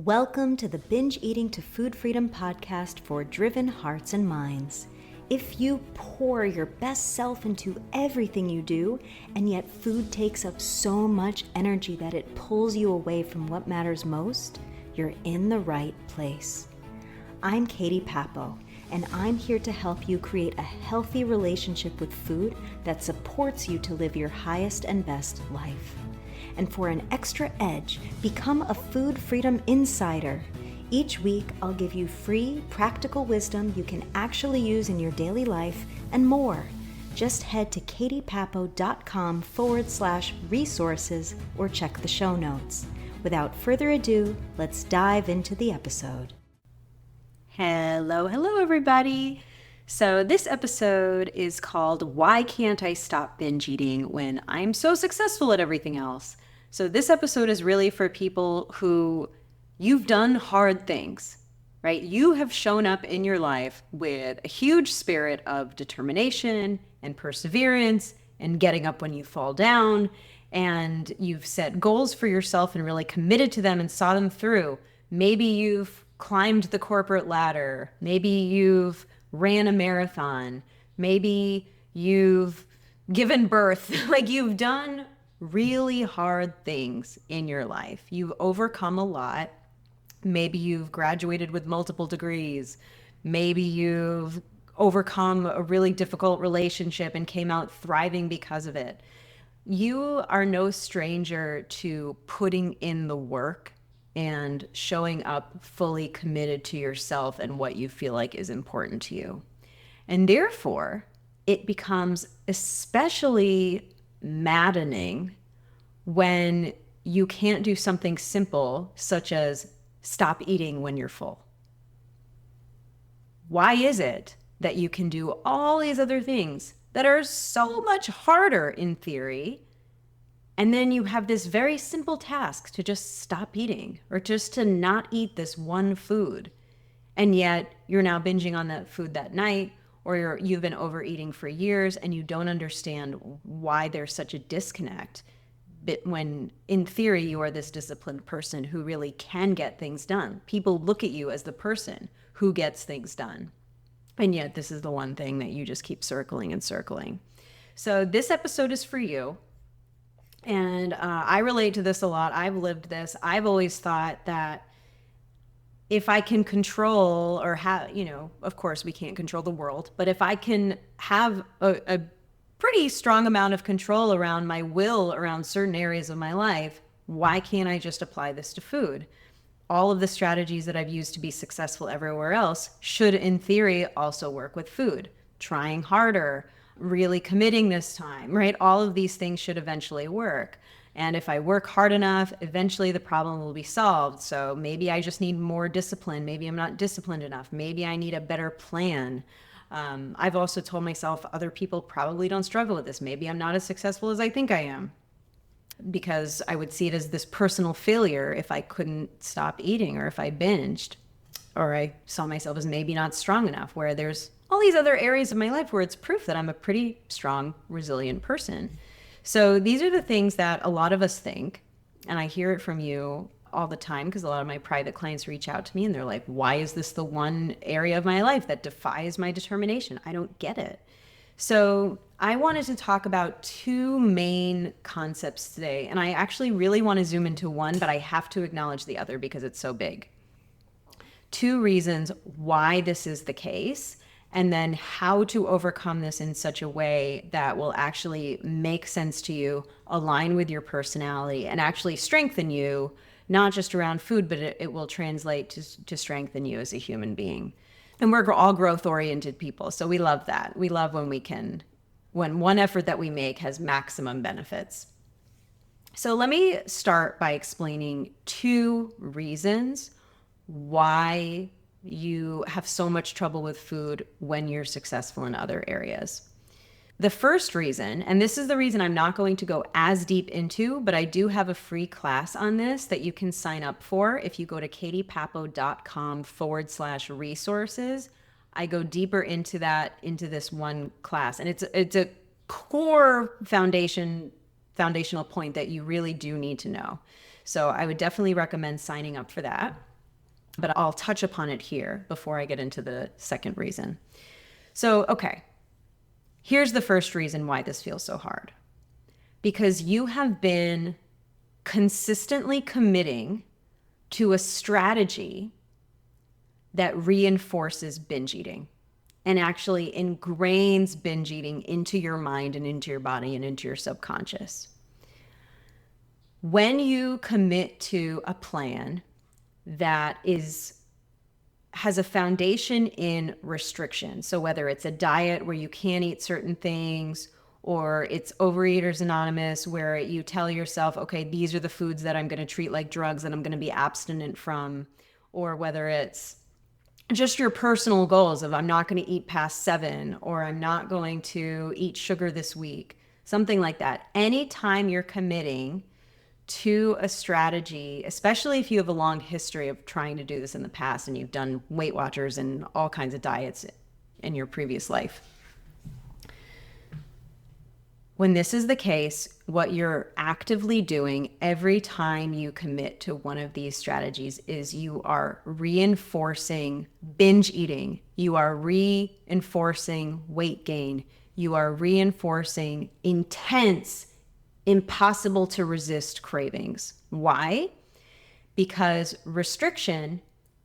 Welcome to the Binge Eating to Food Freedom podcast for driven hearts and minds. If you pour your best self into everything you do, and yet food takes up so much energy that it pulls you away from what matters most, you're in the right place. I'm katiepapo, and I'm here to help you create a healthy relationship with food that supports you to live your highest and best life. And for an extra edge, become a food freedom insider. Each week, I'll give you free, practical wisdom you can actually use in your daily life and more. Just head to katiepapo.com/resources or check the show notes. Without further ado, let's dive into the episode. Hello, everybody. So this episode is called Why Can't I Stop Binge Eating When I'm So Successful at Everything Else? So this episode is really for people who you've done hard things, right? You have shown up in your life with a huge spirit of determination and perseverance and getting up when you fall down. And you've set goals for yourself and really committed to them and saw them through. Maybe you've climbed the corporate ladder. Maybe you've ran a marathon. Maybe you've given birth. Like, you've done really hard things in your life. You've overcome a lot. Maybe you've graduated with multiple degrees. Maybe you've overcome a really difficult relationship and came out thriving because of it. You are no stranger to putting in the work and showing up fully committed to yourself and what you feel like is important to you. And therefore, it becomes especially maddening when you can't do something simple, such as stop eating when you're full. Why is it that you can do all these other things that are so much harder in theory, and then you have this very simple task to just stop eating or just to not eat this one food, and yet you're now binging on that food that night, or you've been overeating for years and you don't understand why there's such a disconnect, but when in theory you are this disciplined person who really can get things done. People look at you as the person who gets things done, and yet this is the one thing that you just keep circling and circling. So this episode is for you. And I relate to this a lot. I've lived this. I've always thought that if I can control or have, of course we can't control the world, but if I can have a pretty strong amount of control around my will around certain areas of my life, why can't I just apply this to food? All of the strategies that I've used to be successful everywhere else should, in theory, also work with food. Trying harder, really committing this time, right? All of these things should eventually work. And if I work hard enough, eventually the problem will be solved. So maybe I just need more discipline. Maybe I'm not disciplined enough. Maybe I need a better plan. I've also told myself other people probably don't struggle with this. Maybe I'm not as successful as I think I am, because I would see it as this personal failure if I couldn't stop eating or if I binged, or I saw myself as maybe not strong enough, where there's all these other areas of my life where it's proof that I'm a pretty strong, resilient person. So these are the things that a lot of us think, and I hear it from you all the time, because a lot of my private clients reach out to me and they're like, why is this the one area of my life that defies my determination? I don't get it. So I wanted to talk about two main concepts today, and I actually really want to zoom into one, but I have to acknowledge the other because it's so big. Two reasons why this is the case, and then how to overcome this in such a way that will actually make sense to you, align with your personality, and actually strengthen you, not just around food, but it will translate to strengthen you as a human being. And we're all growth-oriented people, so we love that. We love when one effort that we make has maximum benefits. So let me start by explaining two reasons why you have so much trouble with food when you're successful in other areas. The first reason, and this is the reason I'm not going to go as deep into, but I do have a free class on this that you can sign up for. If you go to katiepapo.com/resources, I go deeper into this one class. And it's a core foundational point that you really do need to know. So I would definitely recommend signing up for that. but I'll touch upon it here before I get into the second reason. So, okay, here's the first reason why this feels so hard. Because you have been consistently committing to a strategy that reinforces binge eating and actually ingrains binge eating into your mind and into your body and into your subconscious. When you commit to a plan that has a foundation in restriction, so whether it's a diet where you can't eat certain things, or it's Overeaters Anonymous where you tell yourself, okay, these are the foods that I'm going to treat like drugs that I'm going to be abstinent from, or whether it's just your personal goals of I'm not going to eat past 7, or I'm not going to eat sugar this week, something like that. Anytime you're committing to a strategy, especially if you have a long history of trying to do this in the past and you've done Weight Watchers and all kinds of diets in your previous life. When this is the case, what you're actively doing every time you commit to one of these strategies is you are reinforcing binge eating. You are reinforcing weight gain. You are reinforcing intense, impossible to resist cravings. Why? Because restriction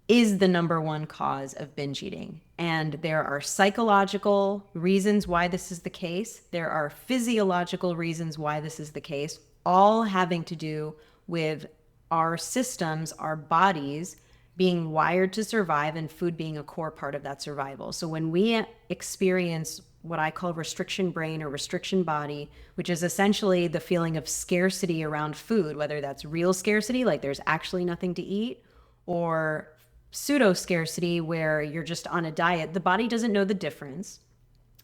is the number one cause of binge eating. And there are psychological reasons why this is the case. There are physiological reasons why this is the case, all having to do with our systems, our bodies being wired to survive and food being a core part of that survival. So when we experience what I call restriction brain or restriction body, which is essentially the feeling of scarcity around food, whether that's real scarcity, like there's actually nothing to eat, or pseudo scarcity where you're just on a diet, the body doesn't know the difference.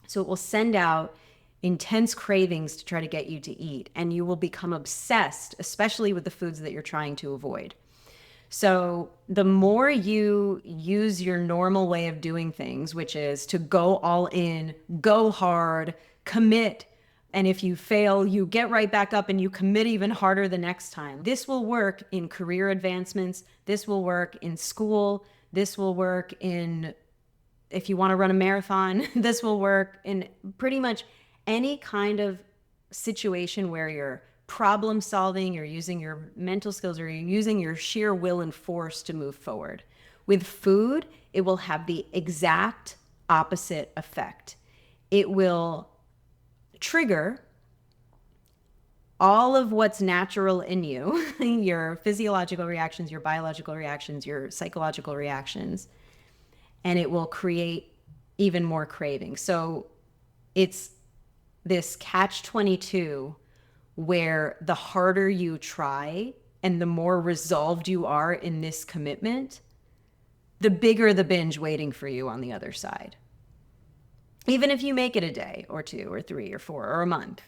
So it will send out intense cravings to try to get you to eat, and you will become obsessed, especially with the foods that you're trying to avoid. So the more you use your normal way of doing things, which is to go all in, go hard, commit, and if you fail, you get right back up and you commit even harder the next time. This will work in career advancements. This will work in school. This will work in, if you want to run a marathon, this will work in pretty much any kind of situation where you're problem solving, you're using your mental skills, or you're using your sheer will and force to move forward. With food, it will have the exact opposite effect. It will trigger all of what's natural in you, your physiological reactions, your biological reactions, your psychological reactions, and it will create even more craving. So it's this catch-22 where the harder you try and the more resolved you are in this commitment, the bigger the binge waiting for you on the other side. Even if you make it a day or 2 or 3 or 4 or a month,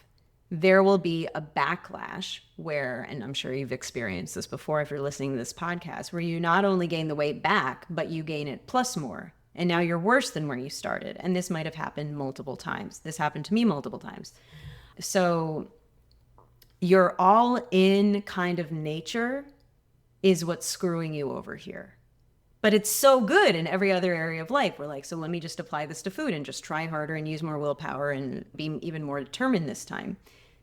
there will be a backlash where, and I'm sure you've experienced this before if you're listening to this podcast, where you not only gain the weight back, but you gain it plus more. And now you're worse than where you started. And this might have happened multiple times. This happened to me multiple times. So your all in kind of nature is what's screwing you over here. But it's so good in every other area of life. We're like, so let me just apply this to food and just try harder and use more willpower and be even more determined this time.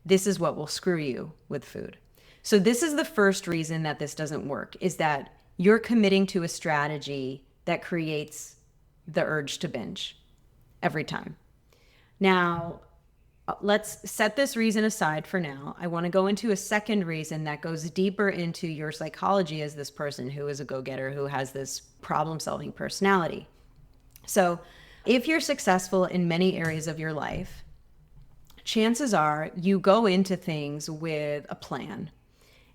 This is what will screw you with food. So this is the first reason that this doesn't work, is that you're committing to a strategy that creates the urge to binge every time. Now, let's set this reason aside for now. I want to go into a second reason that goes deeper into your psychology as this person who is a go-getter, who has this problem-solving personality. So if you're successful in many areas of your life, chances are you go into things with a plan,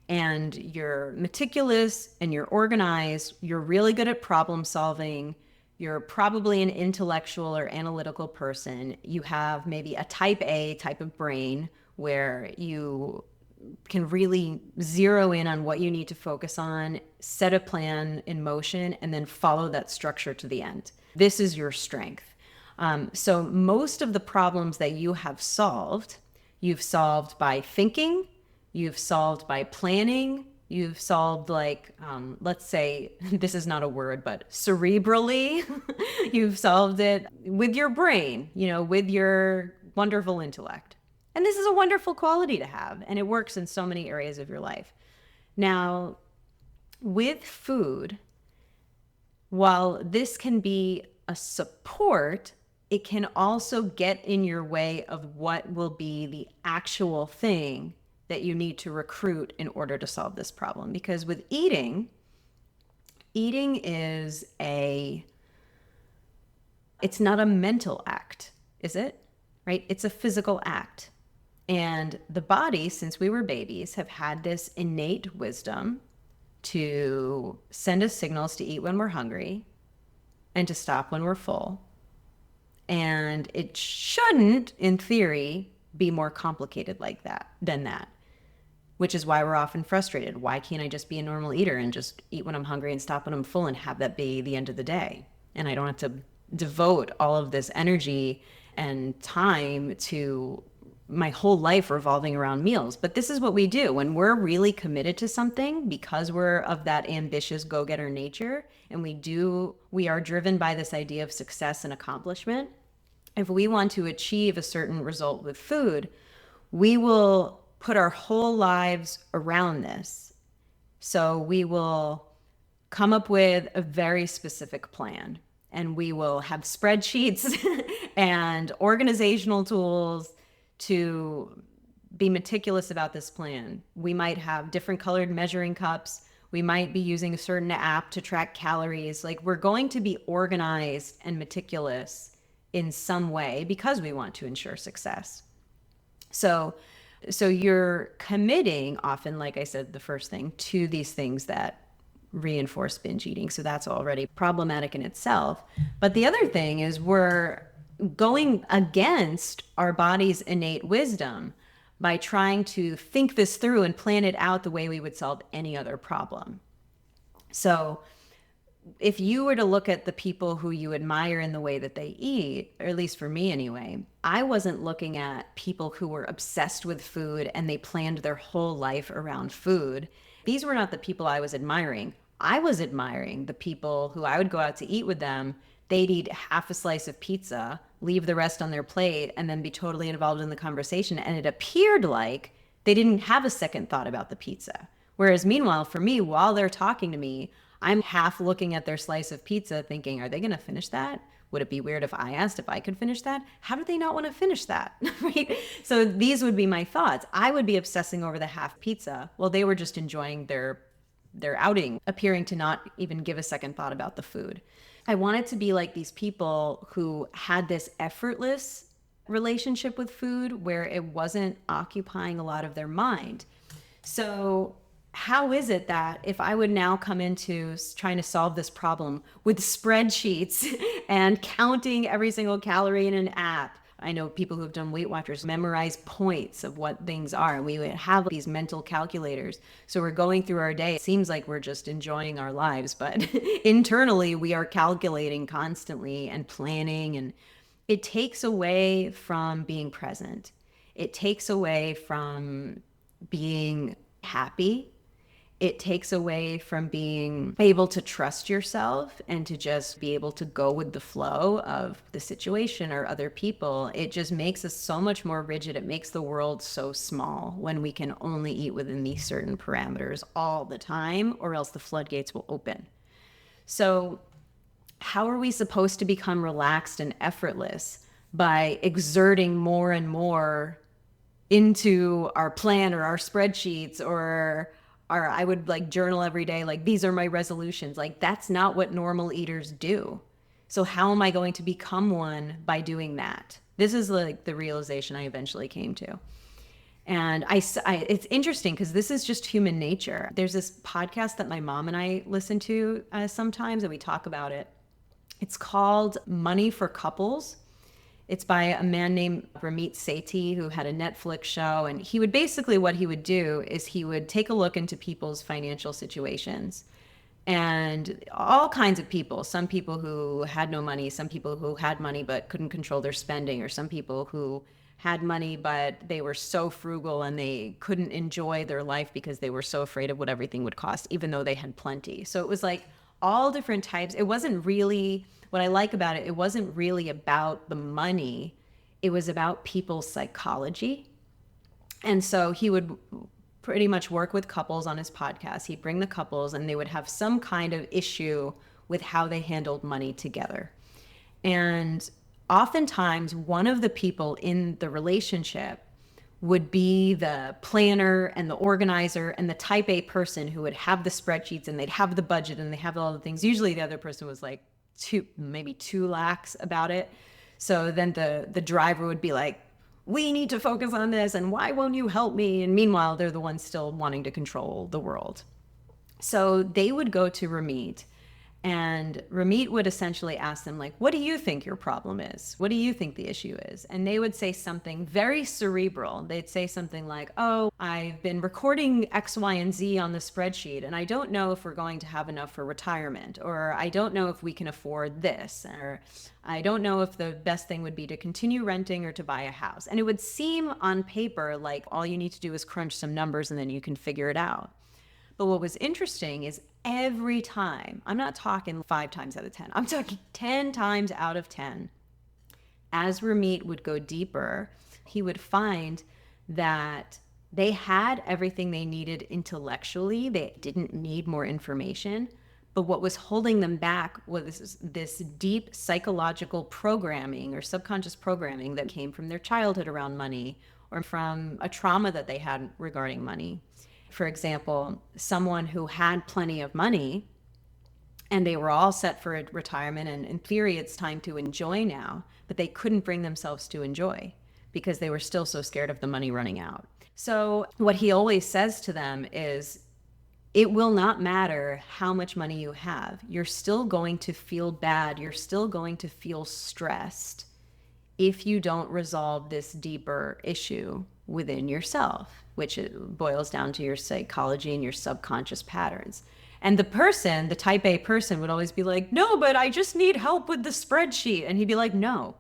and you're meticulous and you're organized. You're really good at problem solving. You're probably an intellectual or analytical person. You have maybe a type A type of brain where you can really zero in on what you need to focus on, set a plan in motion, and then follow that structure to the end. This is your strength. So most of the problems that you have solved, you've solved by thinking, you've solved by planning, You've solved, like, let's say, this is not a word, but cerebrally, you've solved it with your brain, with your wonderful intellect. And this is a wonderful quality to have, and it works in so many areas of your life. Now, with food, while this can be a support, it can also get in your way of what will be the actual thing that you need to recruit in order to solve this problem. Because with eating is it's not a mental act, is it? Right? It's a physical act. And the body, since we were babies, have had this innate wisdom to send us signals to eat when we're hungry and to stop when we're full. And it shouldn't, in theory, be more complicated than that, which is why we're often frustrated. Why can't I just be a normal eater and just eat when I'm hungry and stop when I'm full and have that be the end of the day? And I don't have to devote all of this energy and time to my whole life revolving around meals. But this is what we do when we're really committed to something, because we're of that ambitious go-getter nature, and we are driven by this idea of success and accomplishment. If we want to achieve a certain result with food, we will put our whole lives around this. So we will come up with a very specific plan, and we will have spreadsheets and organizational tools to be meticulous about this plan. We might have different colored measuring cups. We might be using a certain app to track calories. Like, we're going to be organized and meticulous in some way because we want to ensure success. So you're committing often, like I said, the first thing, to these things that reinforce binge eating. So that's already problematic in itself. But the other thing is we're going against our body's innate wisdom by trying to think this through and plan it out the way we would solve any other problem. So if you were to look at the people who you admire in the way that they eat, or at least for me anyway, I wasn't looking at people who were obsessed with food and they planned their whole life around food. These were not the people I was admiring. I was admiring the people who I would go out to eat with them. They'd eat half a slice of pizza, leave the rest on their plate, and then be totally involved in the conversation. And it appeared like they didn't have a second thought about the pizza. Whereas meanwhile, for me, while they're talking to me, I'm half looking at their slice of pizza thinking, are they going to finish that? Would it be weird if I asked if I could finish that? How do they not want to finish that? Right? So these would be my thoughts. I would be obsessing over the half pizza while they were just enjoying their outing, appearing to not even give a second thought about the food. I wanted to be like these people who had this effortless relationship with food where it wasn't occupying a lot of their mind. So how is it that if I would now come into trying to solve this problem with spreadsheets and counting every single calorie in an app? I know people who have done Weight Watchers memorize points of what things are. We would have these mental calculators. So we're going through our day. It seems like we're just enjoying our lives, but internally we are calculating constantly and planning, and it takes away from being present. It takes away from being happy. It takes away from being able to trust yourself and to just be able to go with the flow of the situation or other people. It just makes us so much more rigid. It makes the world so small when we can only eat within these certain parameters all the time, or else the floodgates will open. So how are we supposed to become relaxed and effortless? By exerting more and more into our plan or our spreadsheets, or I would like journal every day, like these are my resolutions. Like, that's not what normal eaters do. So how am I going to become one by doing that? This is like the realization I eventually came to. And it's interesting because this is just human nature. There's this podcast that my mom and I listen to sometimes, and we talk about it. It's called Money for Couples. It's by a man named Ramit Sethi, who had a Netflix show. And he would basically, what he would do is he would take a look into people's financial situations, and all kinds of people. Some people who had no money, some people who had money but couldn't control their spending, or some people who had money, but they were so frugal and they couldn't enjoy their life because they were so afraid of what everything would cost, even though they had plenty. So it was like all different types. It wasn't really, what I like about it, it wasn't really about the money. It was about people's psychology. And so he would pretty much work with couples on his podcast. He'd bring the couples and they would have some kind of issue with how they handled money together. And oftentimes one of the people in the relationship would be the planner and the organizer and the type A person who would have the spreadsheets and they'd have the budget and they have all the things. Usually the other person was like maybe too lax about it. So then the driver would be like, we need to focus on this and why won't you help me? And meanwhile, they're the ones still wanting to control the world. So they would go to Ramit, and Ramit would essentially ask them, like, what do you think your problem is? What do you think the issue is? And they would say something very cerebral. They'd say something like, oh, I've been recording X, Y, and Z on the spreadsheet, and I don't know if we're going to have enough for retirement, or I don't know if we can afford this, or I don't know if the best thing would be to continue renting or to buy a house. And it would seem on paper like all you need to do is crunch some numbers and then you can figure it out. But what was interesting is every time, I'm not talking 5 times out of 10, I'm talking 10 times out of 10, as Ramit would go deeper, he would find that they had everything they needed intellectually. They didn't need more information. But what was holding them back was this deep psychological programming or subconscious programming that came from their childhood around money or from a trauma that they had regarding money. For example, someone who had plenty of money and they were all set for retirement and in theory it's time to enjoy now, but they couldn't bring themselves to enjoy because they were still so scared of the money running out. So what he always says to them is, it will not matter how much money you have. You're still going to feel bad. You're still going to feel stressed if you don't resolve this deeper issue within yourself, which it boils down to your psychology and your subconscious patterns. And the person, the type A person, would always be like, no, but I just need help with the spreadsheet. And he'd be like, no,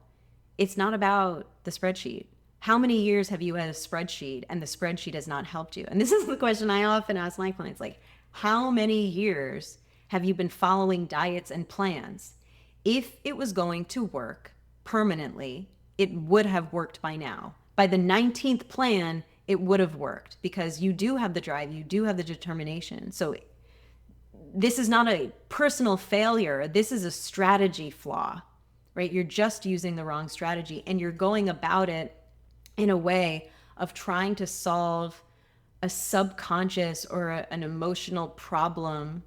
it's not about the spreadsheet. How many years have you had a spreadsheet and the spreadsheet has not helped you? And this is the question I often ask my clients, like, how many years have you been following diets and plans? If it was going to work permanently, it would have worked by now. By the 19th plan, it would have worked because you do have the drive, you do have the determination. So this is not a personal failure. This is a strategy flaw, right? You're just using the wrong strategy and you're going about it in a way of trying to solve a subconscious or an emotional problem,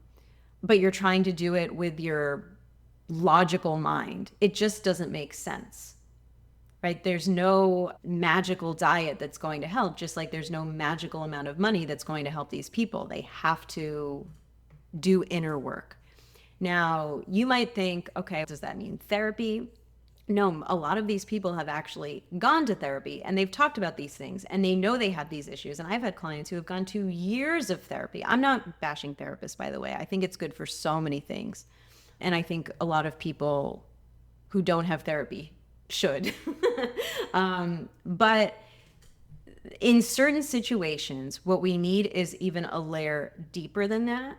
but you're trying to do it with your logical mind. It just doesn't make sense, right? There's no magical diet that's going to help, just like there's no magical amount of money that's going to help these people. They have to do inner work. Now, you might think, okay, does that mean therapy? No, a lot of these people have actually gone to therapy and they've talked about these things and they know they have these issues. And I've had clients who have gone to years of therapy. I'm not bashing therapists, by the way. I think it's good for so many things. And I think a lot of people who don't have therapy should. But in certain situations, what we need is even a layer deeper than that,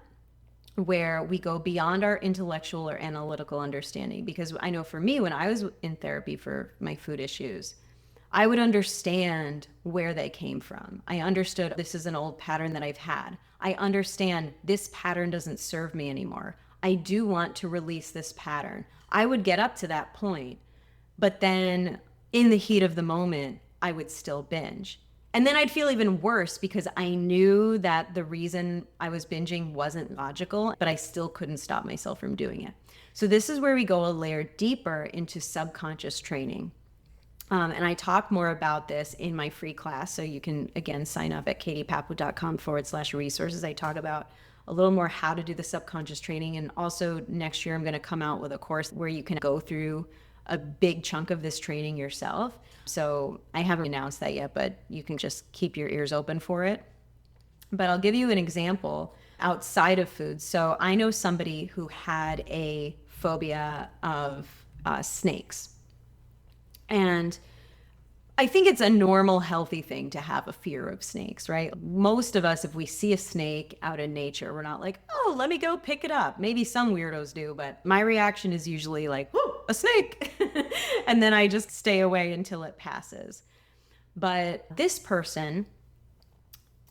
where we go beyond our intellectual or analytical understanding. Because I know for me, when I was in therapy for my food issues, I would understand where they came from. I understood this is an old pattern that I've had. I understand this pattern doesn't serve me anymore. I do want to release this pattern. I would get up to that point, but then in the heat of the moment, I would still binge. And then I'd feel even worse because I knew that the reason I was binging wasn't logical, but I still couldn't stop myself from doing it. So this is where we go a layer deeper into subconscious training. And I talk more about this in my free class. So you can, again, sign up at katiepapo.com/resources. I talk about a little more how to do the subconscious training. And also next year, I'm going to come out with a course where you can go through a big chunk of this training yourself. So I haven't announced that yet, but you can just keep your ears open for it. But I'll give you an example outside of food. So I know somebody who had a phobia of snakes. And I think it's a normal, healthy thing to have a fear of snakes, right? Most of us, if we see a snake out in nature, we're not like, oh, let me go pick it up. Maybe some weirdos do, but my reaction is usually like, whoa, a snake. And then I just stay away until it passes. But this person,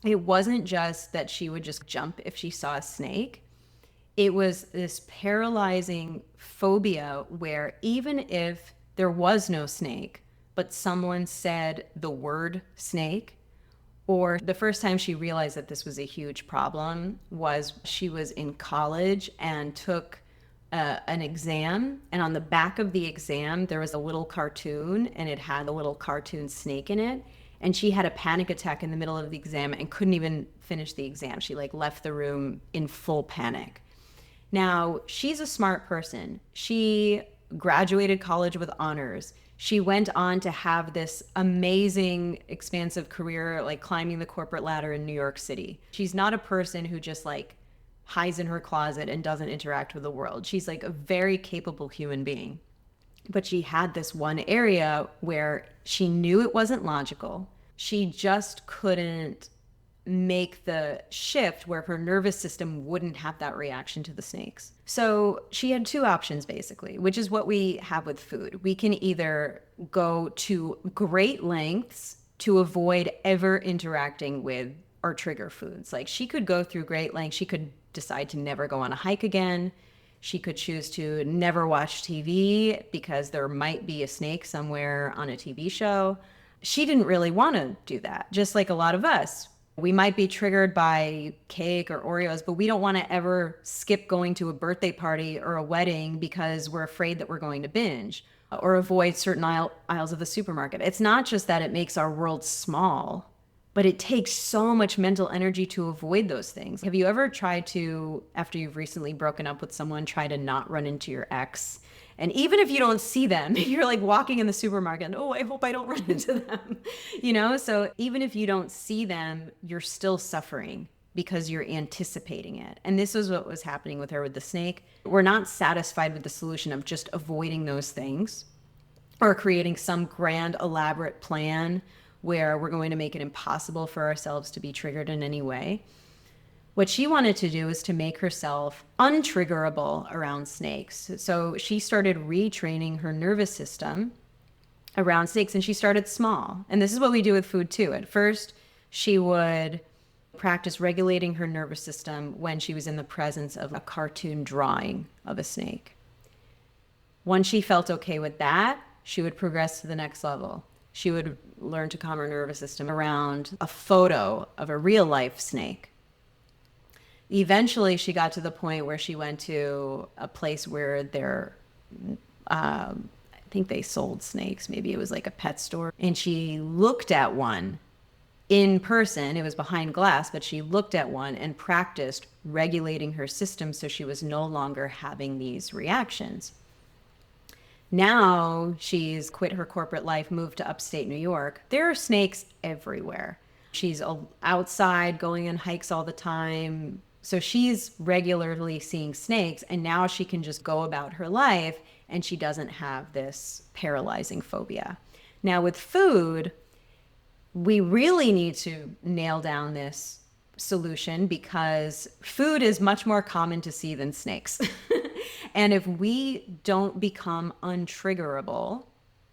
it wasn't just that she would just jump if she saw a snake. It was this paralyzing phobia where even if there was no snake, but someone said the word snake, or the first time she realized that this was a huge problem was she was in college and took an exam. And on the back of the exam, there was a little cartoon and it had a little cartoon snake in it. And she had a panic attack in the middle of the exam and couldn't even finish the exam. She like left the room in full panic. Now, she's a smart person. She graduated college with honors. She went on to have this amazing, expansive career, like climbing the corporate ladder in New York City. She's not a person who just like hides in her closet and doesn't interact with the world. She's like a very capable human being. But she had this one area where she knew it wasn't logical. She just couldn't make the shift where her nervous system wouldn't have that reaction to the snakes. So she had two options basically, which is what we have with food. We can either go to great lengths to avoid ever interacting with our trigger foods. Like she could go through great lengths. She could decide to never go on a hike again. She could choose to never watch TV because there might be a snake somewhere on a TV show. She didn't really want to do that, just like a lot of us. We might be triggered by cake or Oreos, but we don't want to ever skip going to a birthday party or a wedding because we're afraid that we're going to binge or avoid certain aisles of the supermarket. It's not just that it makes our world small, but it takes so much mental energy to avoid those things. Have you ever tried to, after you've recently broken up with someone, try to not run into your ex? And even if you don't see them, you're like walking in the supermarket and, oh, I hope I don't run into them, you know? So even if you don't see them, you're still suffering because you're anticipating it. And this was what was happening with her with the snake. We're not satisfied with the solution of just avoiding those things or creating some grand, elaborate plan where we're going to make it impossible for ourselves to be triggered in any way. What she wanted to do is to make herself untriggerable around snakes. So she started retraining her nervous system around snakes, and she started small. And this is what we do with food too. At first, she would practice regulating her nervous system when she was in the presence of a cartoon drawing of a snake. Once she felt okay with that, she would progress to the next level. She would learn to calm her nervous system around a photo of a real life snake. Eventually, she got to the point where she went to a place where I think they sold snakes. Maybe it was like a pet store. And she looked at one in person. It was behind glass, but she looked at one and practiced regulating her system so she was no longer having these reactions. Now she's quit her corporate life, moved to upstate New York. There are snakes everywhere. She's outside going on hikes all the time. So she's regularly seeing snakes, and now she can just go about her life and she doesn't have this paralyzing phobia. Now with food, we really need to nail down this solution because food is much more common to see than snakes. And if we don't become untriggerable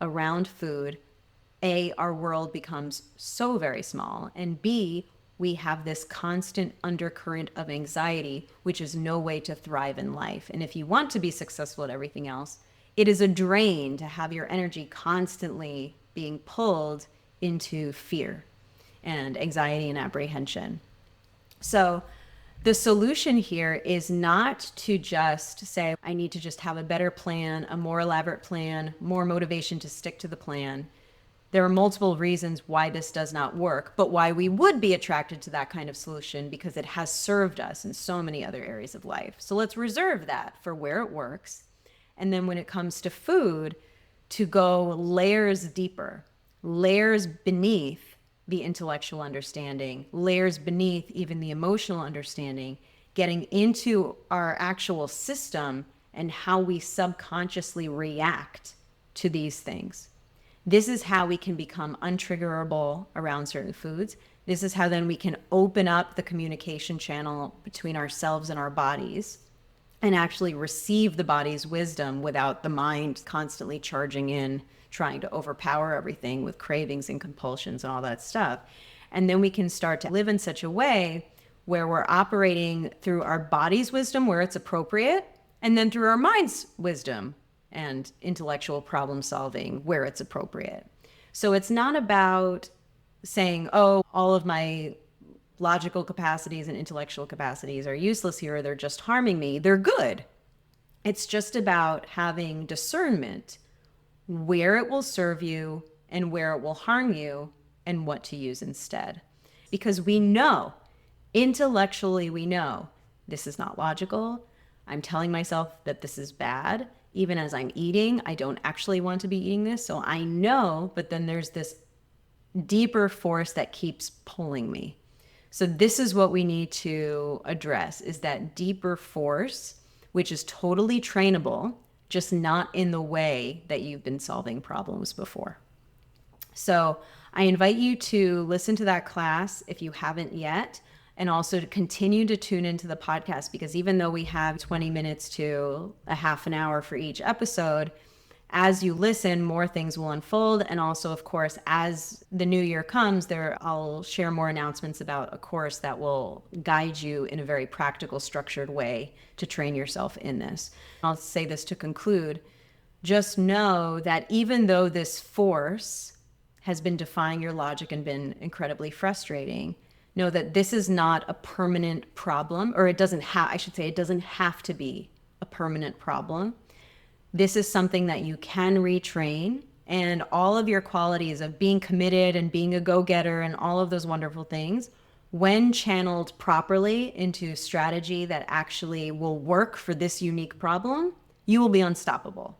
around food, A, our world becomes so very small, and B, we have this constant undercurrent of anxiety, which is no way to thrive in life. And if you want to be successful at everything else, it is a drain to have your energy constantly being pulled into fear and anxiety and apprehension. So the solution here is not to just say, I need to just have a better plan, a more elaborate plan, more motivation to stick to the plan. There are multiple reasons why this does not work, but why we would be attracted to that kind of solution because it has served us in so many other areas of life. So let's reserve that for where it works. And then when it comes to food, to go layers deeper, layers beneath the intellectual understanding, layers beneath even the emotional understanding, getting into our actual system and how we subconsciously react to these things. This is how we can become untriggerable around certain foods. This is how then we can open up the communication channel between ourselves and our bodies and actually receive the body's wisdom without the mind constantly charging in, trying to overpower everything with cravings and compulsions and all that stuff. And then we can start to live in such a way where we're operating through our body's wisdom where it's appropriate, and then through our mind's wisdom and intellectual problem solving where it's appropriate. So it's not about saying, oh, all of my logical capacities and intellectual capacities are useless here, or they're just harming me. They're good. It's just about having discernment where it will serve you and where it will harm you and what to use instead. Because we know, intellectually, we know this is not logical. I'm telling myself that this is bad. Even as I'm eating, I don't actually want to be eating this. So I know, but then there's this deeper force that keeps pulling me. So this is what we need to address, is that deeper force, which is totally trainable, just not in the way that you've been solving problems before. So I invite you to listen to that class if you haven't yet, and also to continue to tune into the podcast, because even though we have 20 minutes to a half an hour for each episode, as you listen, more things will unfold. And also, of course, as the new year comes, I'll share more announcements about a course that will guide you in a very practical, structured way to train yourself in this. I'll say this to conclude. Just know that even though this force has been defying your logic and been incredibly frustrating, know that this is not a permanent problem, or it doesn't have to be a permanent problem. This is something that you can retrain, and all of your qualities of being committed and being a go-getter and all of those wonderful things, when channeled properly into strategy that actually will work for this unique problem, you will be unstoppable.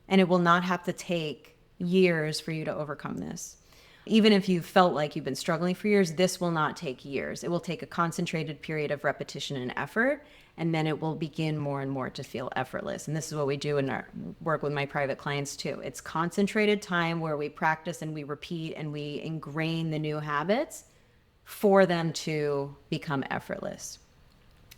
And it will not have to take years for you to overcome this. Even if you felt like you've been struggling for years, this will not take years. It will take a concentrated period of repetition and effort, and then it will begin more and more to feel effortless. And this is what we do in our work with my private clients too. It's concentrated time where we practice and we repeat and we ingrain the new habits for them to become effortless.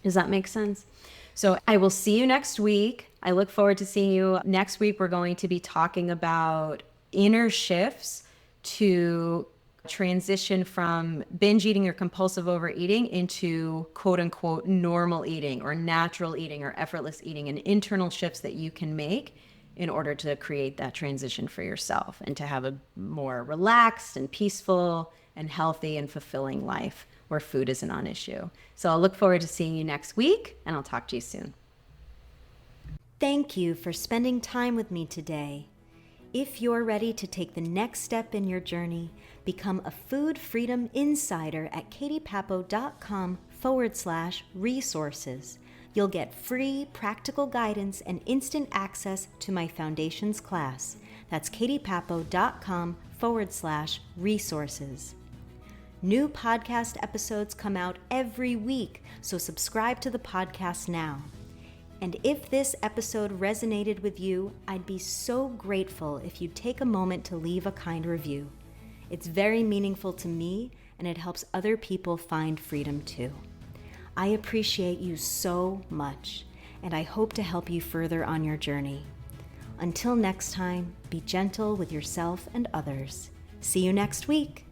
Does that make sense? So I will see you next week. I look forward to seeing you. Next week, we're going to be talking about inner shifts to transition from binge eating or compulsive overeating into quote unquote normal eating or natural eating or effortless eating, and internal shifts that you can make in order to create that transition for yourself and to have a more relaxed and peaceful and healthy and fulfilling life where food is a non-issue. So I'll look forward to seeing you next week, and I'll talk to you soon. Thank you for spending time with me today. If you're ready to take the next step in your journey, become a food freedom insider at katiepapo.com/resources. You'll get free practical guidance and instant access to my foundations class. That's katiepapo.com/resources. New podcast episodes come out every week, so subscribe to the podcast now. And if this episode resonated with you, I'd be so grateful if you'd take a moment to leave a kind review. It's very meaningful to me, and it helps other people find freedom too. I appreciate you so much, and I hope to help you further on your journey. Until next time, be gentle with yourself and others. See you next week.